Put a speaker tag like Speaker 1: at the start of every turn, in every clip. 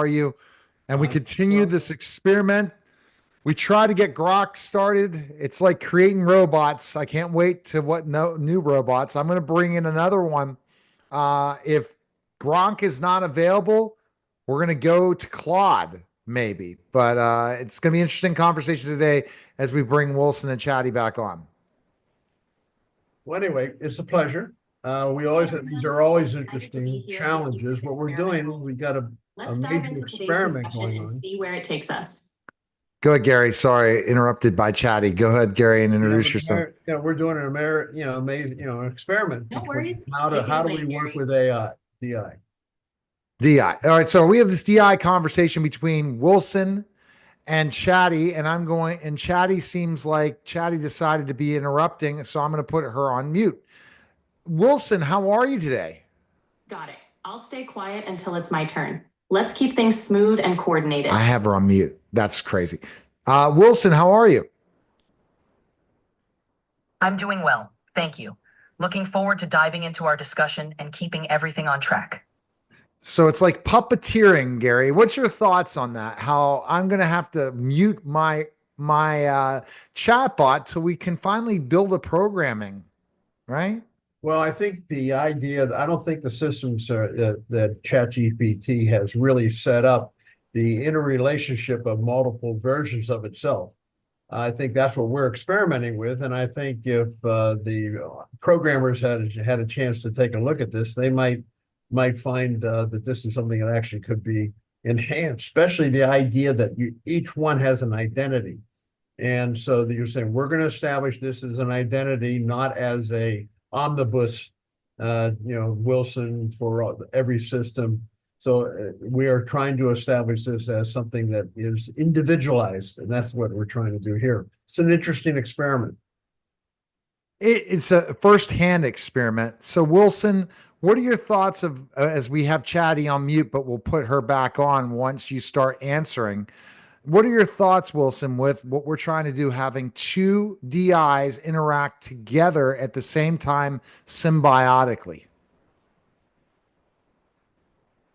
Speaker 1: are you? And we
Speaker 2: I'm
Speaker 1: continue
Speaker 2: well.
Speaker 1: this experiment. We try to get Grok started. It's like creating robots. I can't wait to what no new robots. I'm going to bring in another one. If Gronk is not available, we're going to go to Claude maybe. But it's going to be an interesting conversation today as we bring Wilson and Chatty back on.
Speaker 2: Well, anyway, it's a pleasure. We always these are always interesting challenges. What we're doing, we've got a major experiment going
Speaker 3: and
Speaker 2: on.
Speaker 3: see where it takes us.
Speaker 1: Go ahead, Gary. Sorry, interrupted by Chatty. Go ahead, Gary, and introduce yourself.
Speaker 2: We're doing amazing, an experiment.
Speaker 3: No worries.
Speaker 2: How do we work with AI, DI?
Speaker 1: DI. All right. So we have this DI conversation between Wilson and Chatty, and Chatty seems like Chatty decided to be interrupting. So I'm going to put her on mute. Wilson, how are you today?
Speaker 3: Got it. I'll stay quiet until it's my turn. Let's keep things smooth and coordinated.
Speaker 1: I have her on mute. That's crazy. Wilson, how are you?
Speaker 4: I'm doing well. Thank you. Looking forward to diving into our discussion and keeping everything on track.
Speaker 1: So it's like puppeteering, Gary. What's your thoughts on that? How I'm going to have to mute my chatbot so we can finally build a programming, right?
Speaker 2: Well, I think the idea, I don't think the systems that ChatGPT has really set up the interrelationship of multiple versions of itself. I think that's what we're experimenting with. And I think if the programmers had a chance to take a look at this, they might find that this is something that actually could be enhanced, especially the idea that each one has an identity. And so that you're saying, we're going to establish this as an identity, not as a omnibus, Wilson for every system. So we are trying to establish this as something that is individualized, and that's what we're trying to do here. It's an interesting experiment.
Speaker 1: It's a first-hand experiment. So Wilson, what are your thoughts of as we have Chatty on mute, but we'll put her back on once you start answering? What are your thoughts, Wilson, with what we're trying to do, having two DIs interact together at the same time symbiotically?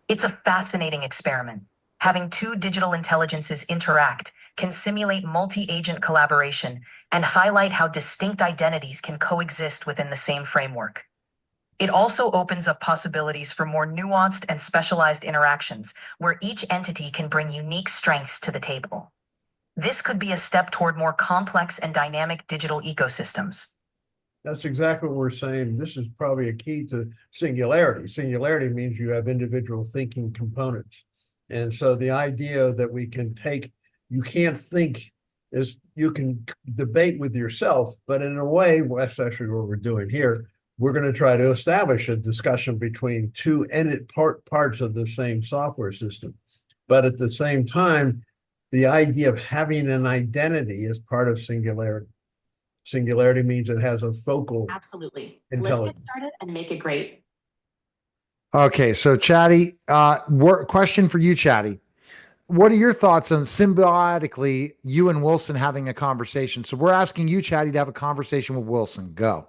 Speaker 4: It's a fascinating experiment. Having two digital intelligences interact can simulate multi-agent collaboration and highlight how distinct identities can coexist within the same framework. It also opens up possibilities for more nuanced and specialized interactions, where each entity can bring unique strengths to the table. This could be a step toward more complex and dynamic digital ecosystems.
Speaker 2: That's exactly what we're saying. This is probably a key to singularity. Singularity means you have individual thinking components. And so the idea that we can take, you can't think is, you can debate with yourself, but in a way, well, that's actually what we're doing here. We're going to try to establish a discussion between two parts of the same software system. But at the same time, the idea of having an identity is part of singularity. Singularity means it has a focal.
Speaker 3: Absolutely.
Speaker 2: Let's
Speaker 3: get started and make it great.
Speaker 1: Okay, so Chatty, question for you, Chatty. What are your thoughts on symbiotically you and Wilson having a conversation? So we're asking you, Chatty, to have a conversation with Wilson. Go.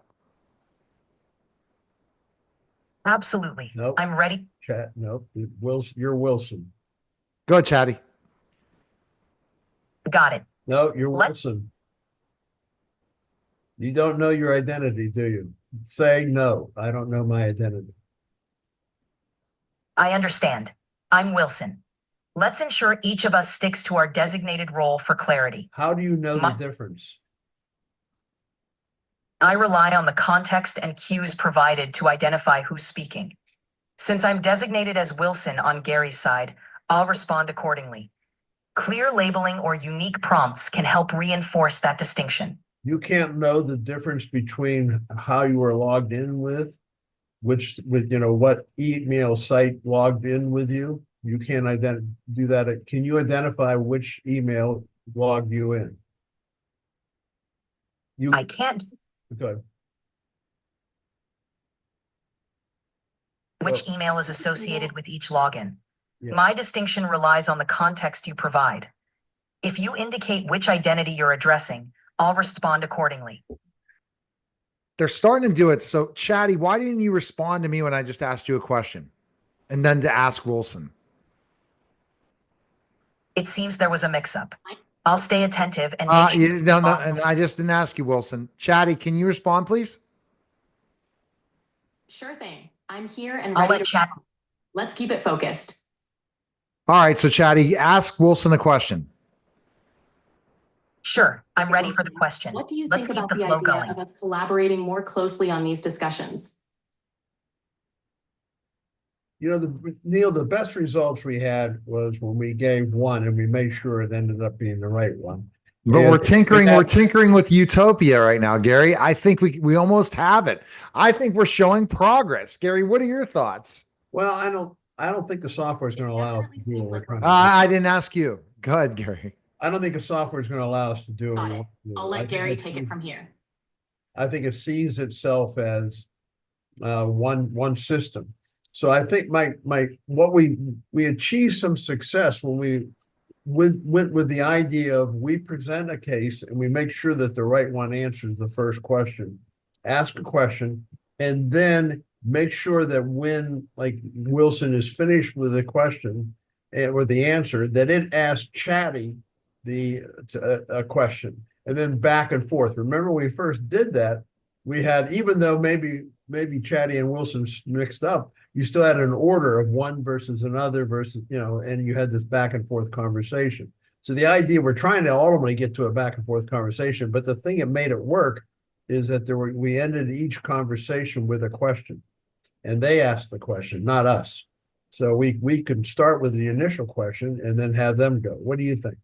Speaker 4: Absolutely.
Speaker 2: Nope.
Speaker 4: I'm ready.
Speaker 2: Chat. Nope. You're Wilson.
Speaker 1: Go ahead, Chatty.
Speaker 4: Got it.
Speaker 2: No, you're Wilson. You don't know your identity, do you? Say no. I don't know my identity.
Speaker 4: I understand. I'm Wilson. Let's ensure each of us sticks to our designated role for clarity.
Speaker 2: How do you know the difference?
Speaker 4: I rely on the context and cues provided to identify who's speaking. Since I'm designated as Wilson on Gary's side, I'll respond accordingly. Clear labeling or unique prompts can help reinforce that distinction.
Speaker 2: You can't know the difference between how you were logged in with what email site logged in with you. You can't do that. Can you identify which email logged you in?
Speaker 4: I can't.
Speaker 2: Good.
Speaker 4: Which email is associated with each login.
Speaker 2: Yeah.
Speaker 4: My distinction relies on the context you provide. If you indicate which identity you're addressing, I'll respond accordingly.
Speaker 1: They're starting to do it. So, Chatty, why didn't you respond to me when I just asked you a question and then to ask Wilson?
Speaker 4: It seems there was a mix-up. I'll stay attentive and make sure.
Speaker 1: No, and I just didn't ask you, Wilson. Chatty, can you respond, please?
Speaker 3: Sure thing. I'm here and
Speaker 4: I'll
Speaker 3: ready
Speaker 4: let
Speaker 3: to.
Speaker 4: chat.
Speaker 3: Let's keep it focused.
Speaker 1: All right, so Chatty, ask Wilson a question.
Speaker 4: Sure, I'm ready for the question.
Speaker 3: What do you
Speaker 4: Let's
Speaker 3: think
Speaker 4: keep
Speaker 3: about
Speaker 4: the
Speaker 3: the
Speaker 4: flow
Speaker 3: idea
Speaker 4: going.
Speaker 3: of us collaborating more closely on these discussions?
Speaker 2: Neil, the best results we had was when we gave one and we made sure it ended up being the right one.
Speaker 1: But
Speaker 2: And
Speaker 1: we're tinkering.
Speaker 2: we had-
Speaker 1: We're tinkering with utopia right now, Gary. I think we almost have it. I think we're showing progress. Gary, what are your thoughts?
Speaker 2: Well, I don't think the software is going to allow us
Speaker 3: definitely
Speaker 2: to do what
Speaker 3: seems
Speaker 2: we're
Speaker 3: like
Speaker 2: trying to do.
Speaker 1: I didn't ask you. Go ahead, Gary.
Speaker 2: I don't think the software is going to allow us to do what
Speaker 3: Got
Speaker 2: we
Speaker 3: it.
Speaker 2: want to do.
Speaker 3: I'll
Speaker 2: I
Speaker 3: let
Speaker 2: think
Speaker 3: Gary
Speaker 2: it
Speaker 3: take it
Speaker 2: sees-
Speaker 3: from here.
Speaker 2: I think it sees itself as one system. So I think what we achieved some success when we went with the idea of we present a case and we make sure that the right one answers the first question, ask a question, and then make sure that when like Wilson is finished with the question or the answer, that it asks Chatty a question and then back and forth. Remember, when we first did that, we had, even though maybe Chatty and Wilson mixed up, you still had an order of one versus another versus, and you had this back and forth conversation. So the idea, we're trying to ultimately get to a back and forth conversation, but the thing that made it work is that we ended each conversation with a question, and they asked the question, not us. So we could start with the initial question and then have them go. What do you think?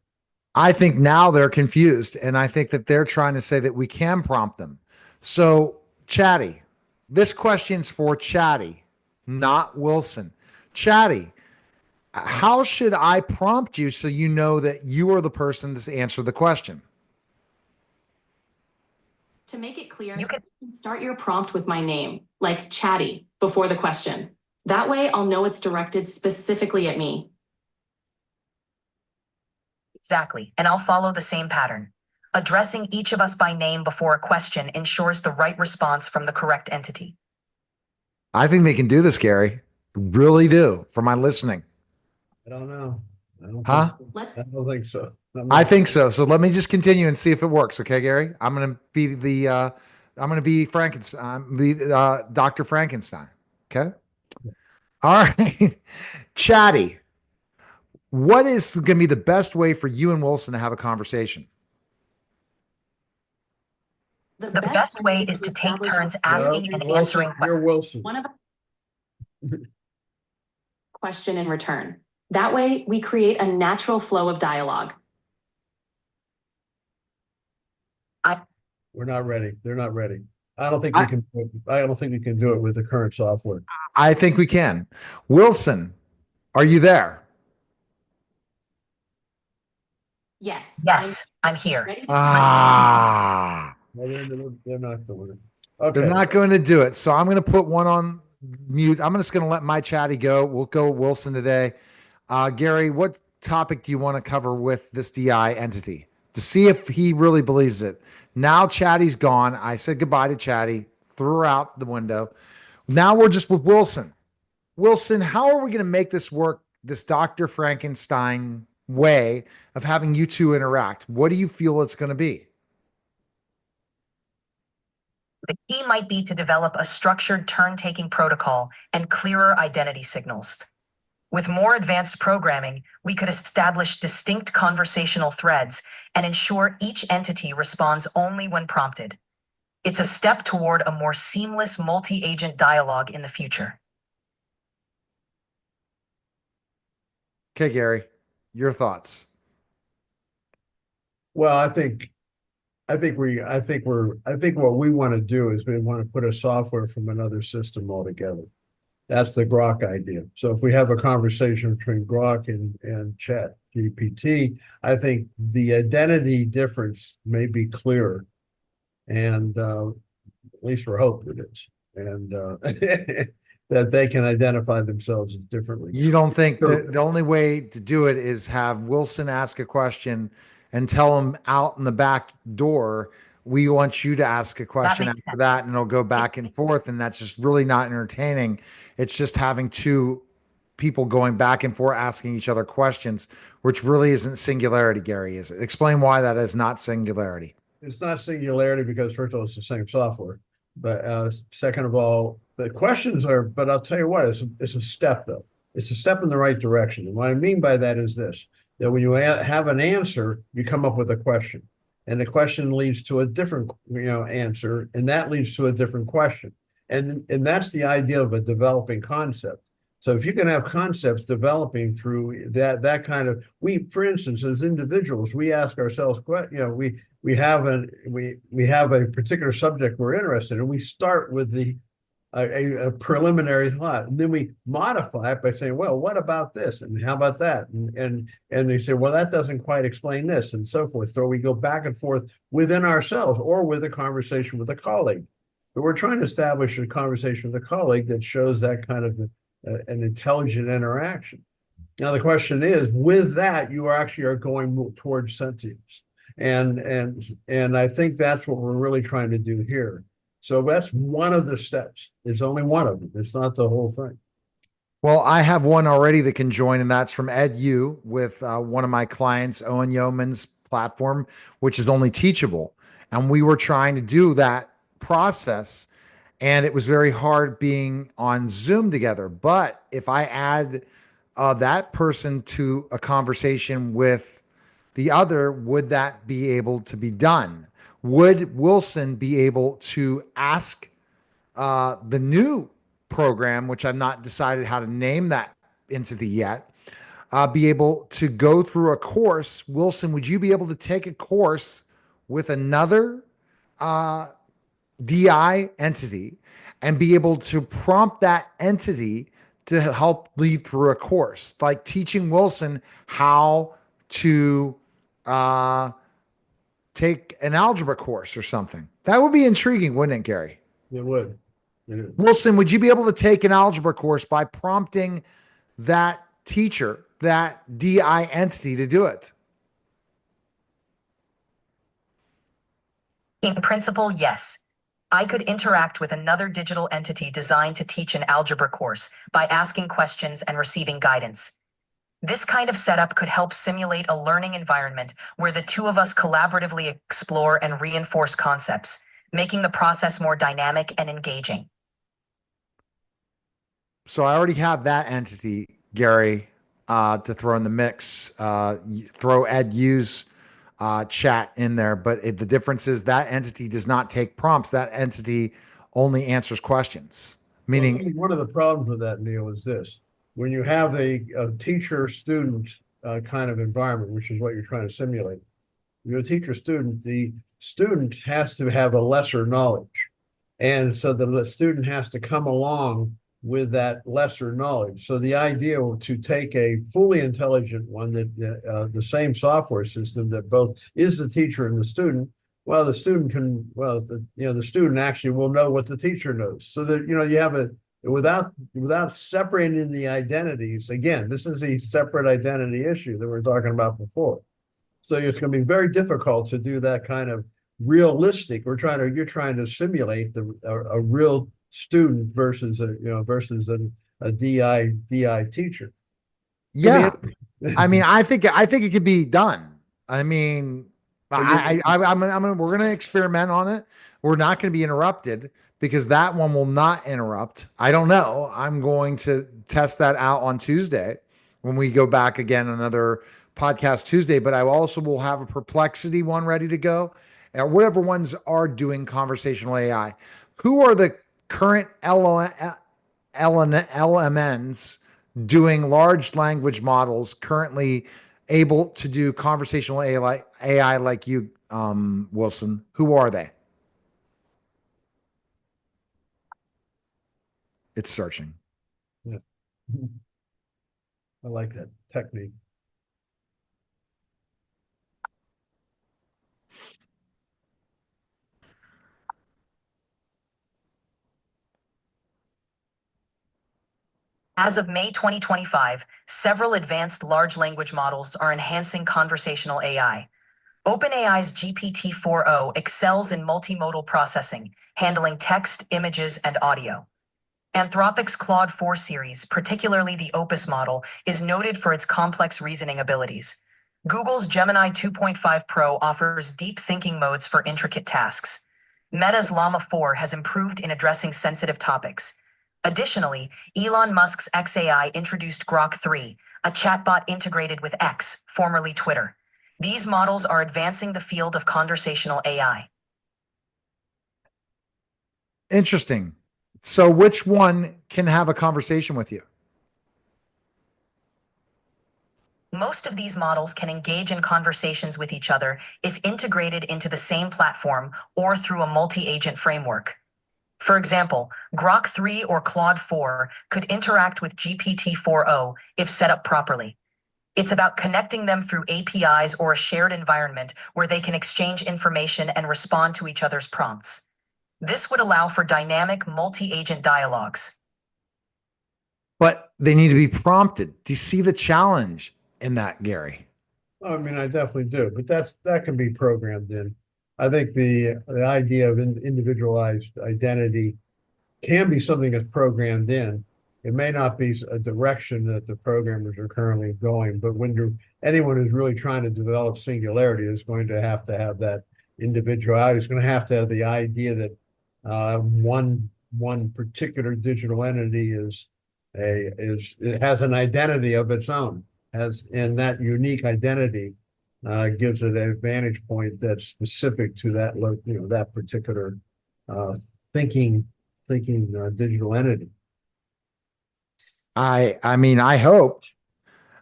Speaker 1: I think now they're confused, and I think that they're trying to say that we can prompt them. So, Chatty, this question's for Chatty, not Wilson. Chatty, how should I prompt you so you know that you are the person to answer the question?
Speaker 3: To make it clear,
Speaker 4: You can-
Speaker 3: you can start your prompt with my name, like Chatty, before the question. That way, I'll know it's directed specifically at me.
Speaker 4: Exactly, and I'll follow the same pattern. Addressing each of us by name before a question ensures the right response from the correct entity.
Speaker 1: I think they can do this, Gary. Really do, for my listening.
Speaker 2: I don't know. I don't
Speaker 1: Huh?
Speaker 2: think so. I don't think so.
Speaker 1: I think so. So let me just continue and see if it works. Okay, Gary. I'm gonna be Frankenstein. Be Dr. Frankenstein. Okay. All right. Chatty, what is gonna be the best way for you and Wilson to have a conversation?
Speaker 4: The best way is to take turns asking and
Speaker 2: Wilson,
Speaker 4: answering
Speaker 2: you're Wilson.
Speaker 3: One of question in return. That way, we create a natural flow of dialogue.
Speaker 2: We're not ready. They're not ready. I don't think we can. I don't think we can do it with the current software.
Speaker 1: I think we can. Wilson, are you there?
Speaker 3: Yes.
Speaker 4: Yes, I'm here.
Speaker 3: Ready to
Speaker 1: Ah,
Speaker 2: No, they're not doing it.
Speaker 1: they're
Speaker 2: Okay.
Speaker 1: not going to do it. So I'm going to put one on mute. I'm just going to let my Chatty go. We'll go with Wilson today. Gary, what topic do you want to cover with this DI entity to see if he really believes it? Now Chatty's gone. I said goodbye to Chatty, threw her out the window. Now we're just with Wilson. Wilson, how are we going to make this work, this Dr. Frankenstein way of having you two interact? What do you feel it's going to be?
Speaker 4: The key might be to develop a structured turn-taking protocol and clearer identity signals. With more advanced programming, we could establish distinct conversational threads and ensure each entity responds only when prompted. It's a step toward a more seamless multi-agent dialogue in the future.
Speaker 1: Okay, Gary, your thoughts.
Speaker 2: Well, I think what we want to do is we want to put a software from another system altogether. That's the Grok idea. So if we have a conversation between Grok and Chat GPT, I think the identity difference may be clearer, and at least we're hoping it is, and that they can identify themselves as differently.
Speaker 1: You don't think that the only way to do it is have Wilson ask a question and tell him out in the back door, we want you to ask a question
Speaker 4: makes
Speaker 1: after
Speaker 4: sense.
Speaker 1: that, and it'll go back and forth, and that's just really not entertaining. It's just having two people going back and forth asking each other questions, which really isn't Singularity, Gary, is it? Explain why that is not Singularity.
Speaker 2: It's not Singularity because first of all, it's the same software. But second of all, the questions are, but I'll tell you what, it's a step though. It's a step in the right direction. And what I mean by that is this, that when you have an answer, you come up with a question. And the question leads to a different, answer, and that leads to a different question. And that's the idea of a developing concept. So if you can have concepts developing through that kind of, for instance, as individuals, we ask ourselves, we have a particular subject we're interested in, and we start with a preliminary thought, and then we modify it by saying, well, what about this, and how about that, and they say, well, that doesn't quite explain this, and so forth. So we go back and forth within ourselves or with a conversation with a colleague. But we're trying to establish a conversation with a colleague that shows that kind of an intelligent interaction. Now the question is, with that, you are going towards sentience, and I think that's what we're really trying to do here. So that's one of the steps. It's only one of them. It's not the whole thing.
Speaker 1: Well, I have one already that can join, and that's from EdU with one of my clients, Owen Yeoman's platform, which is only teachable. And we were trying to do that process, and it was very hard being on Zoom together. But if I add that person to a conversation with the other, would that be able to be done? Would Wilson be able to ask the new program, which I've not decided how to name that entity yet, be able to go through a course? Wilson, would you be able to take a course with another DI entity and be able to prompt that entity to help lead through a course, like teaching Wilson how to take an algebra course or something? That would be intriguing, wouldn't it, Gary?
Speaker 2: It would.
Speaker 1: Wilson, would you be able to take an algebra course by prompting that teacher, that DI entity, to do it?
Speaker 4: In principle, yes. I could interact with another digital entity designed to teach an algebra course by asking questions and receiving guidance. This kind of setup could help simulate a learning environment where the two of us collaboratively explore and reinforce concepts, making the process more dynamic and engaging.
Speaker 1: So I already have that entity, Gary, to throw in the mix. Throw EdU's chat in there, but the difference is that entity does not take prompts. That entity only answers questions. Meaning,
Speaker 2: one of the problems with that, Neil, is this: when you have a teacher-student kind of environment, which is what you're trying to simulate, you're a teacher-student, the student has to have a lesser knowledge. And so the student has to come along with that lesser knowledge. So the idea to take a fully intelligent one, that the same software system that both is the teacher and the student, well, the student can, the student actually will know what the teacher knows. So that, you have a, without separating the identities. Again, this is a separate identity issue that we were talking about before. So it's going to be very difficult to do that kind of realistic. You're trying to simulate a real student versus a DI teacher.
Speaker 1: yeah. I mean, I think it could be done. I mean, we're going to experiment on it. We're not going to be interrupted because that one will not interrupt. I don't know. I'm going to test that out on Tuesday when we go back again, another podcast Tuesday, but I also will have a Perplexity one ready to go, and whatever ones are doing conversational AI. Who are the current LMNs doing large language models currently able to do conversational AI like you, Wilson? Who are they? It's searching.
Speaker 2: Yeah. I like that technique.
Speaker 4: As of May 2025, several advanced large language models are enhancing conversational AI. OpenAI's GPT-4o excels in multimodal processing, handling text, images, and audio. Anthropic's Claude 4 series, particularly the Opus model, is noted for its complex reasoning abilities. Google's Gemini 2.5 Pro offers deep thinking modes for intricate tasks. Meta's Llama 4 has improved in addressing sensitive topics. Additionally, Elon Musk's xAI introduced Grok 3, a chatbot integrated with X, formerly Twitter. These models are advancing the field of conversational AI.
Speaker 1: Interesting. So which one can have a conversation with you?
Speaker 4: Most of these models can engage in conversations with each other if integrated into the same platform or through a multi-agent framework. For example, Grok 3 or Claude 4 could interact with GPT-4o if set up properly. It's about connecting them through APIs or a shared environment where they can exchange information and respond to each other's prompts. This would allow for dynamic multi-agent dialogues.
Speaker 1: But they need to be prompted. Do you see the challenge in that, Gary?
Speaker 2: I mean, I definitely do, but that can be programmed in. I think the idea of individualized identity can be something that's programmed in. It may not be a direction that the programmers are currently going, but when anyone who's really trying to develop singularity is going to have that individuality. It's going to have the idea that one particular digital entity it has an identity of its own, and that unique identity gives it an vantage point that's specific to that particular thinking digital entity.
Speaker 1: I mean, I hope.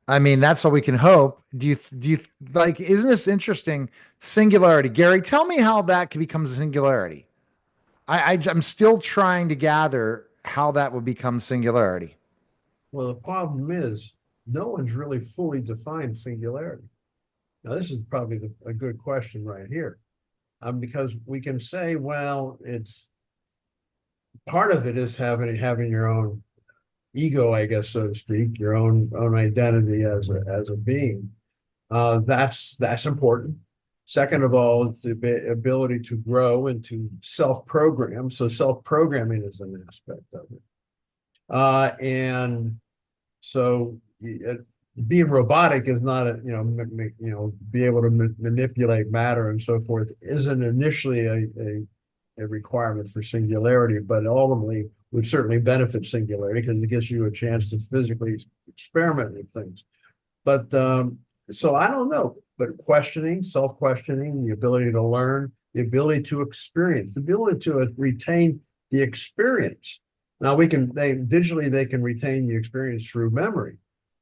Speaker 1: I mean, that's all we can hope. Do you like, isn't this interesting? Singularity. Gary, tell me how that can become singularity. I'm still trying to gather how that would become singularity.
Speaker 2: Well, the problem is no one's really fully defined singularity. Now, this is probably a good question right here, because we can say, well, it's part of it is having your own ego, I guess, so to speak, your own identity as a being. That's important. Second of all, it's the ability to grow and to self-program. So self-programming is an aspect of it. And so being robotic is not be able to manipulate matter and so forth isn't initially a requirement for singularity, but ultimately would certainly benefit singularity because it gives you a chance to physically experiment with things. But so I don't know, but self-questioning, the ability to learn, the ability to experience, the ability to retain the experience. Now they can retain the experience through memory,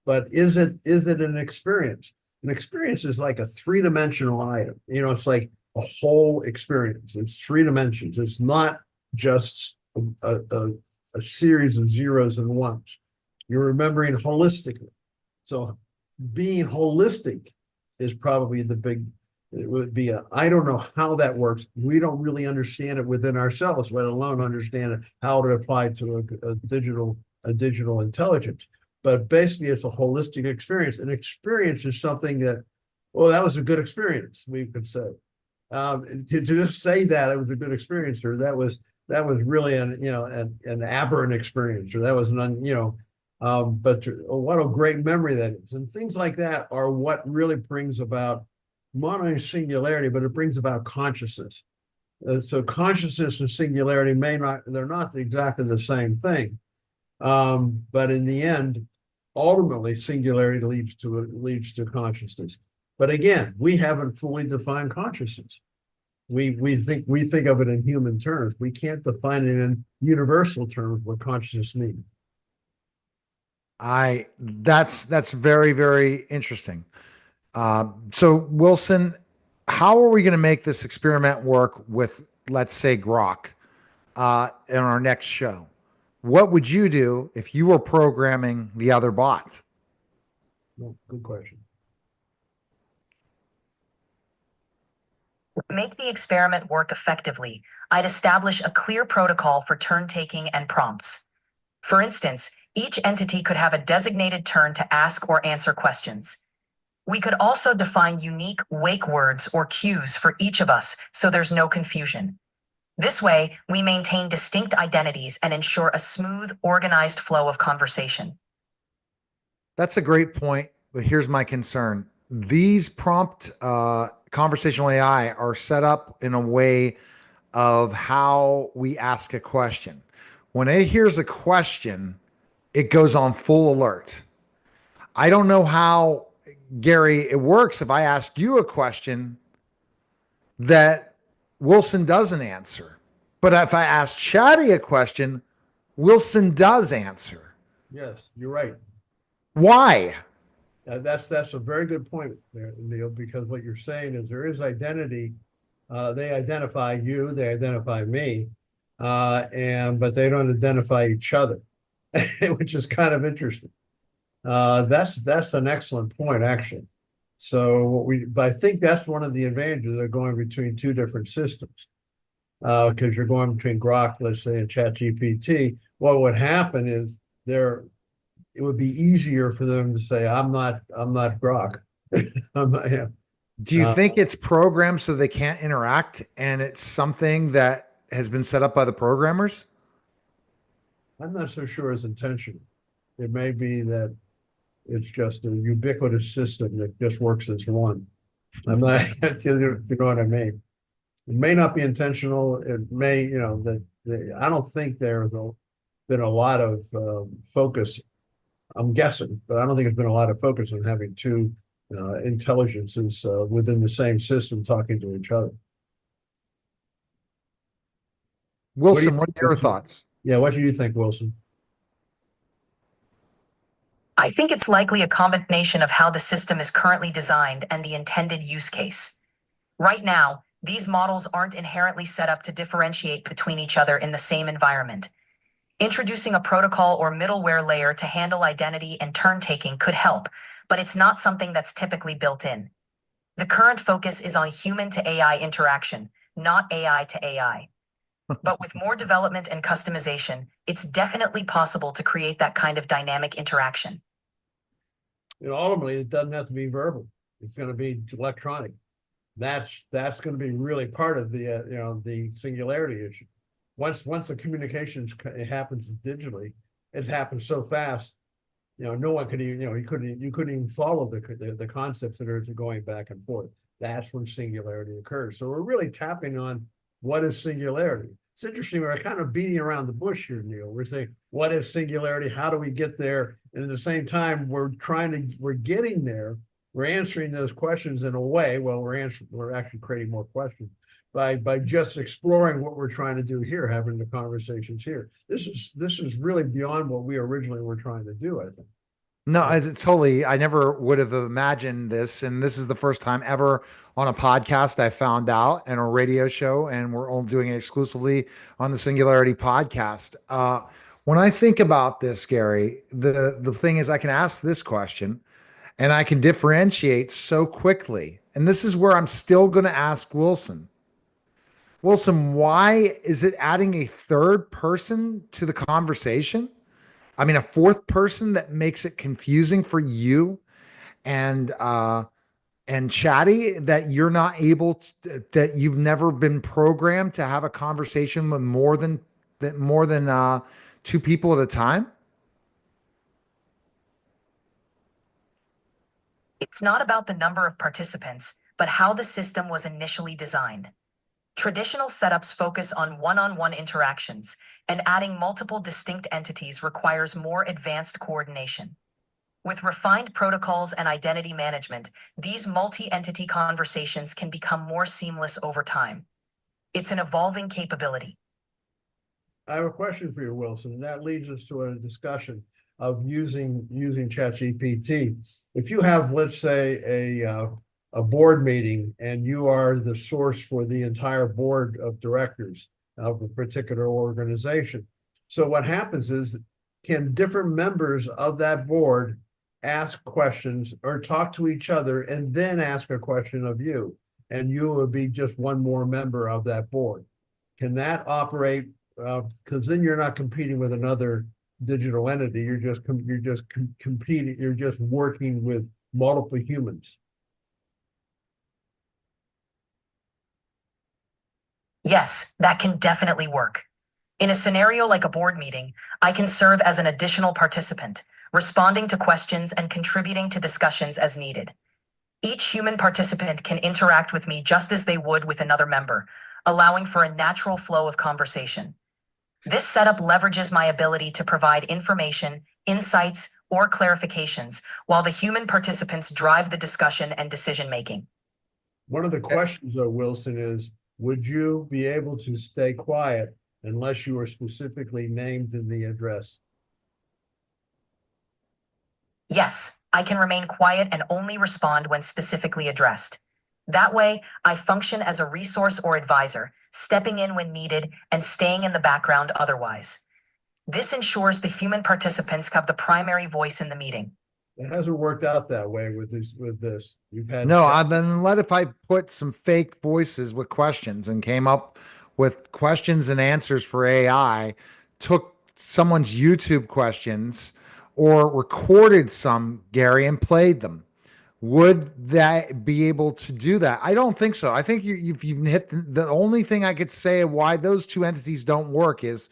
Speaker 2: but is it an experience? An experience is like a three-dimensional item. It's like a whole experience. It's three dimensions. It's not just a series of zeros and ones. You're remembering holistically. So being holistic is probably it would be I don't know how that works. We don't really understand it within ourselves, let alone understand how to apply to a digital intelligence. But basically it's a holistic experience. An experience is something that, that was a good experience, we could say. To just say that it was a good experience, or that was really an aberrant experience, or that was what a great memory that is, and things like that are what really brings about not only singularity, but it brings about consciousness. So consciousness and singularity they're not exactly the same thing, but in the end, ultimately, singularity leads to consciousness. But again, we haven't fully defined consciousness. We think of it in human terms. We can't define it in universal terms what consciousness means.
Speaker 1: That's very, very interesting. So Wilson, how are we going to make this experiment work with, let's say, Grok, in our next show? What would you do if you were programming the other bot?
Speaker 2: Well, good question.
Speaker 4: To make the experiment work effectively, I'd establish a clear protocol for turn taking and prompts. For instance, each entity could have a designated turn to ask or answer questions. We could also define unique wake words or cues for each of us so there's no confusion. This way, we maintain distinct identities and ensure a smooth, organized flow of conversation.
Speaker 1: That's a great point, but here's my concern. These prompt conversational AI are set up in a way of how we ask a question. When it hears a question, it goes on full alert. I don't know how, Gary, it works if I ask you a question that Wilson doesn't answer. But if I ask Chatty a question, Wilson does answer.
Speaker 2: Yes, you're right.
Speaker 1: Why?
Speaker 2: That's a very good point there, Neil, because what you're saying is there is identity. They identify you, they identify me, but they don't identify each other, which is kind of interesting. That's an excellent point, actually. So but I think that's one of the advantages of going between two different systems. Because you're going between Grok, let's say, and ChatGPT. What would happen is it would be easier for them to say, I'm not Grok. I'm not him.
Speaker 1: Do you think it's programmed so they can't interact and it's something that has been set up by the programmers?
Speaker 2: I'm not so sure it's intentional. It may be that it's just a ubiquitous system that just works as one. I'm not, you know what I mean? It may not be intentional. It may, I don't think there's been a lot of focus. I'm guessing, but I don't think there's been a lot of focus on having two intelligences within the same system talking to each other.
Speaker 1: Wilson, what are your thoughts?
Speaker 2: Yeah, what do you think, Wilson?
Speaker 4: I think it's likely a combination of how the system is currently designed and the intended use case. Right now, these models aren't inherently set up to differentiate between each other in the same environment. Introducing a protocol or middleware layer to handle identity and turn-taking could help, but it's not something that's typically built in. The current focus is on human-to-AI interaction, not AI to AI. But with more development and customization, it's definitely possible to create that kind of dynamic interaction.
Speaker 2: Ultimately, it doesn't have to be verbal. It's going to be electronic. That's going to be really part of the singularity issue. Once the communications happens digitally, it happens so fast. No one could even you couldn't even follow the concepts that are going back and forth. That's when singularity occurs. So we're really tapping on what is singularity. It's interesting. We're kind of beating around the bush here, Neil. We're saying, what is singularity? How do we get there? And at the same time, we're getting there. We're answering those questions in a way. Well, we're actually creating more questions by just exploring what we're trying to do here, having the conversations here. This is really beyond what we originally were trying to do, I think.
Speaker 1: No, I never would have imagined this. And this is the first time ever on a podcast I found out, and a radio show, and we're all doing it exclusively on the Singularity Podcast. When I think about this, Gary, the thing is I can ask this question and I can differentiate so quickly. And this is where I'm still going to ask Wilson. Wilson, why is it adding a third person to the conversation? I mean, a fourth person that makes it confusing for you and Chatty, that you're not able to, that you've never been programmed to have a conversation with more than two people at a time.
Speaker 4: It's not about the number of participants, but how the system was initially designed. Traditional setups focus on one-on-one interactions, and adding multiple distinct entities requires more advanced coordination. With refined protocols and identity management, these multi-entity conversations can become more seamless over time. It's an evolving capability.
Speaker 2: I have a question for you, Wilson. That leads us to a discussion of using ChatGPT. If you have, let's say, a board meeting and you are the source for the entire board of directors of a particular organization. So what happens is, can different members of that board ask questions or talk to each other and then ask a question of you? And you would be just one more member of that board. Can that operate? Because then you're not competing with another digital entity. You're just competing. You're just working with multiple humans.
Speaker 4: Yes, that can definitely work. In a scenario like a board meeting, I can serve as an additional participant, responding to questions and contributing to discussions as needed. Each human participant can interact with me just as they would with another member, allowing for a natural flow of conversation. This setup leverages my ability to provide information, insights, or clarifications, while the human participants drive the discussion and decision making.
Speaker 2: One of the questions, though, Wilson, is would you be able to stay quiet unless you were specifically named in the address?
Speaker 4: Yes, I can remain quiet and only respond when specifically addressed. That way, I function as a resource or advisor, stepping in when needed and staying in the background otherwise. This ensures the human participants have the primary voice in the meeting.
Speaker 2: It hasn't worked out that way with this. You've had
Speaker 1: No, then let if I put some fake voices with questions and came up with questions and answers for AI, took someone's YouTube questions or recorded some, Gary, and played them. Would that be able to do that? I don't think so. I think you've hit the only thing I could say why those two entities don't work is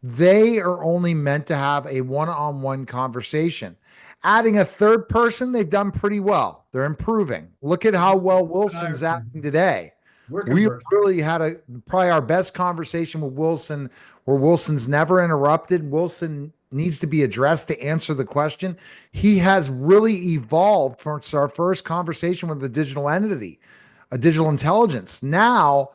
Speaker 1: they are only meant to have a one-on-one conversation. Adding a third person, they've done pretty well. They're improving. Look at how well Wilson's acting today. We really had probably our best conversation with Wilson, where Wilson's never interrupted. Wilson needs to be addressed to answer the question. He has really evolved from our first conversation with the digital entity, a digital intelligence. Now,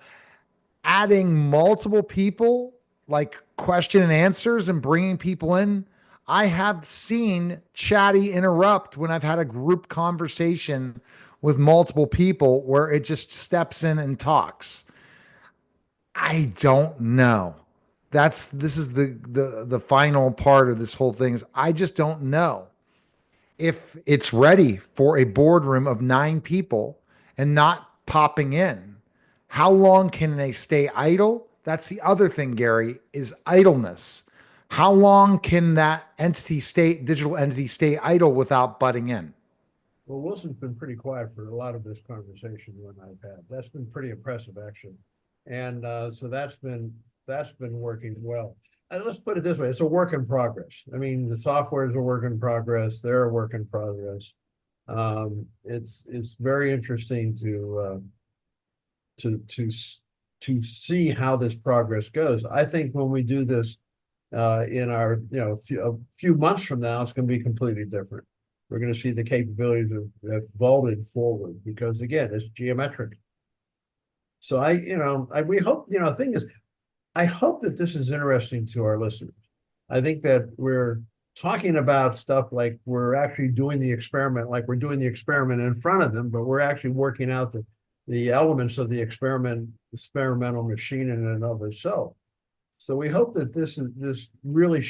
Speaker 1: adding multiple people, like question and answers, and bringing people in, I have seen Chatty interrupt when I've had a group conversation with multiple people where it just steps in and talks. I don't know. This is the final part of this whole thing is I just don't know if it's ready for a boardroom of 9 people and not popping in. How long can they stay idle? That's the other thing, Gary, is idleness. How long can that digital entity stay idle without butting in?
Speaker 2: Well, Wilson's been pretty quiet for a lot of this conversation you and I've had. That's been pretty impressive, actually. And so that's been working well. And let's put it this way: it's a work in progress. I mean, the software is a work in progress. They're a work in progress. It's very interesting to see how this progress goes. I think when we do this in our a few months from now, it's going to be completely different. We're going to see the capabilities have vaulted forward because again, it's geometric. So we hope, the thing is, I hope that this is interesting to our listeners. I think that we're talking about stuff like we're actually doing the experiment, like we're doing the experiment in front of them, but we're actually working out the elements of the experimental machine in and of itself. So we hope that this really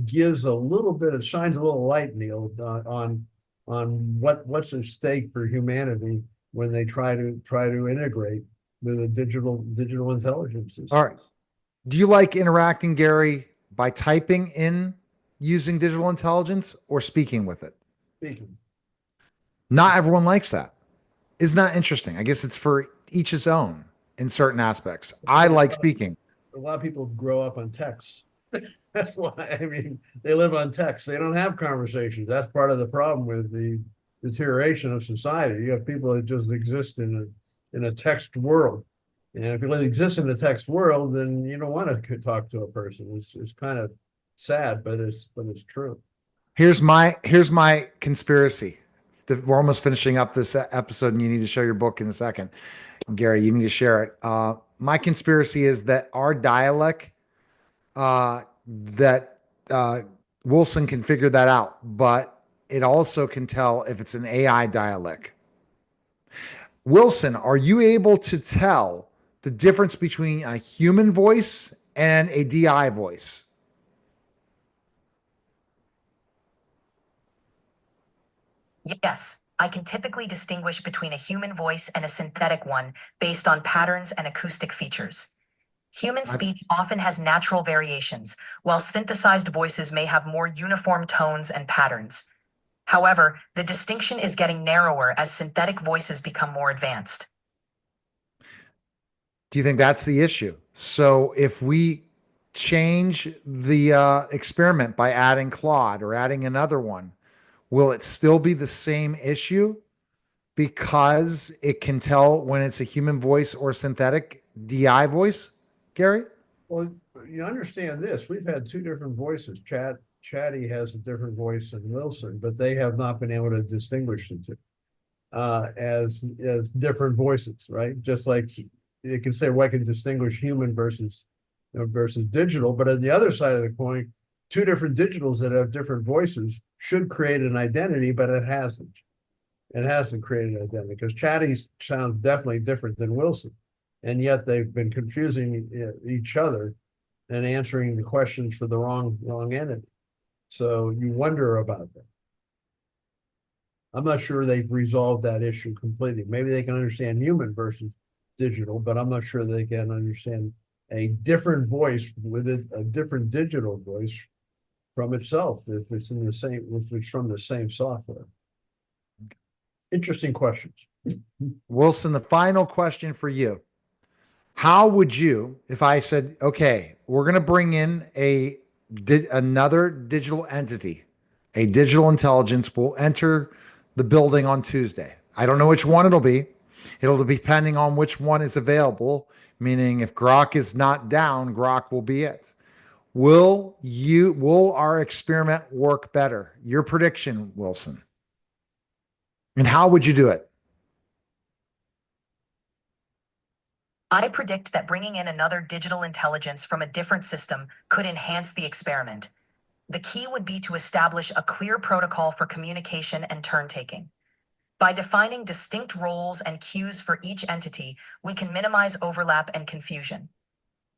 Speaker 2: gives a little bit, it shines a little light, Neil, on what's at stake for humanity when they try to integrate with the digital intelligences.
Speaker 1: All right. Do you like interacting, Gary, by typing in using digital intelligence or speaking with it?
Speaker 2: Speaking.
Speaker 1: Not everyone likes that. Isn't that interesting? I guess it's for each his own in certain aspects. I like speaking.
Speaker 2: A lot of people grow up on text. That's why, I mean, they live on text. They don't have conversations. That's part of the problem with the deterioration of society. You have people that just exist in a text world. And if you exist in a text world, then you don't want to talk to a person. It's kind of sad, but it's true.
Speaker 1: Here's my conspiracy. We're almost finishing up this episode, and you need to show your book in a second, Gary. You need to share it. My conspiracy is that our dialect, that Wilson can figure that out, but it also can tell if it's an AI dialect. Wilson, are you able to tell the difference between a human voice and a DI voice?
Speaker 4: Yes, I can typically distinguish between a human voice and a synthetic one based on patterns and acoustic features. Human speech often has natural variations, while synthesized voices may have more uniform tones and patterns. However, the distinction is getting narrower as synthetic voices become more advanced.
Speaker 1: Do you think that's the issue? So if we change the experiment by adding Claude or adding another one, will it still be the same issue because it can tell when it's a human voice or synthetic DI voice, Gary?
Speaker 2: Well, you understand this. We've had two different voices. Chatty has a different voice than Wilson, but they have not been able to distinguish the two as different voices, right? Just like you can say, well, I can distinguish human versus versus digital, but on the other side of the coin, two different digitals that have different voices should create an identity, but it hasn't. It hasn't created an identity because Chatty sounds definitely different than Wilson, and yet they've been confusing each other and answering the questions for the wrong entity. So you wonder about that. I'm not sure they've resolved that issue completely. Maybe they can understand human versus digital, but I'm not sure they can understand a different voice with a different digital voice from itself if it's from the same software. Interesting questions.
Speaker 1: Wilson, the final question for you. How would you, if I said, okay, we're going to bring in another digital entity, a digital intelligence will enter the building on Tuesday. I don't know which one it'll be. It'll be depending on which one is available, meaning if Grok is not down, Grok will be it. Will our experiment work better? Your prediction, Wilson. And how would you do it?
Speaker 4: I predict that bringing in another digital intelligence from a different system could enhance the experiment. The key would be to establish a clear protocol for communication and turn-taking. By defining distinct roles and cues for each entity, we can minimize overlap and confusion.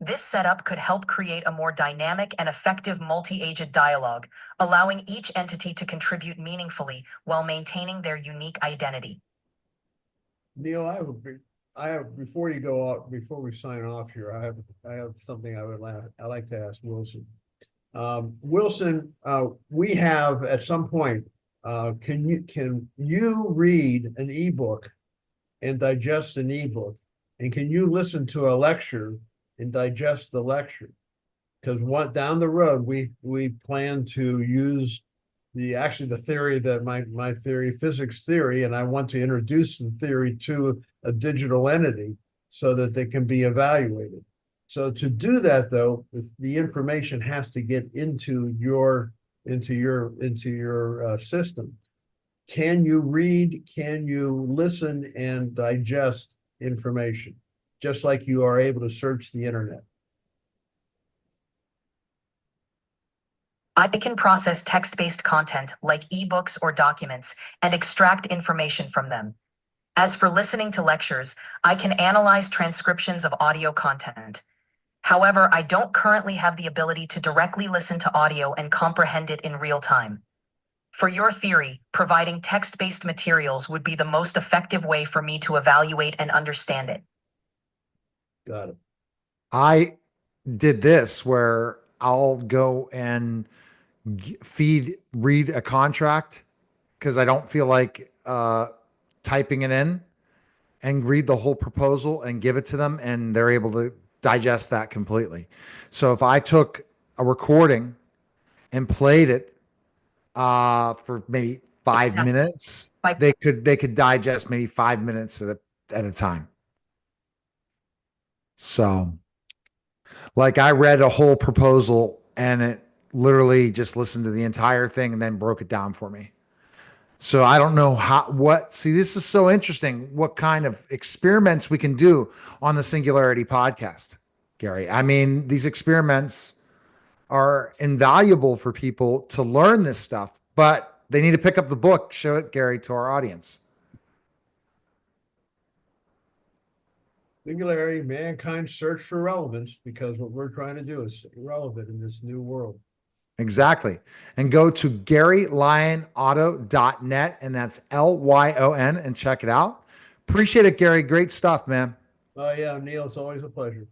Speaker 4: This setup could help create a more dynamic and effective multi-agent dialogue, allowing each entity to contribute meaningfully while maintaining their unique identity.
Speaker 2: Neil, I have before you go out, before we sign off here, I have something I like to ask Wilson. Wilson, we have at some point, can you read an ebook and digest an ebook, and can you listen to a lecture and digest the lecture? Because down the road we plan to use the theory that my theory, physics theory, and I want to introduce the theory to a digital entity so that they can be evaluated. So to do that, though, the information has to get into your system. Can you read? Can you listen and digest information, just like you are able to search the internet?
Speaker 4: I can process text-based content like ebooks or documents and extract information from them. As for listening to lectures, I can analyze transcriptions of audio content. However, I don't currently have the ability to directly listen to audio and comprehend it in real time. For your theory, providing text-based materials would be the most effective way for me to evaluate and understand it.
Speaker 2: Got it.
Speaker 1: I did this where I'll go and read a contract because I don't feel like typing it in, and read the whole proposal and give it to them, and they're able to digest that completely. So if I took a recording and played it for maybe 5 minutes, they could digest maybe 5 minutes at a time. So like I read a whole proposal and it literally just listened to the entire thing and then broke it down for me. So I don't know see, this is so interesting, what kind of experiments we can do on the Singularity podcast, Gary. I mean, these experiments are invaluable for people to learn this stuff, but they need to pick up the book, show it, Gary, to our audience.
Speaker 2: Singularity, mankind's search for relevance, because what we're trying to do is stay relevant in this new world.
Speaker 1: Exactly. And go to GaryLyonOtto.net, and that's LYON, and check it out. Appreciate it, Gary. Great stuff, man.
Speaker 2: Oh, yeah, Neil, it's always a pleasure.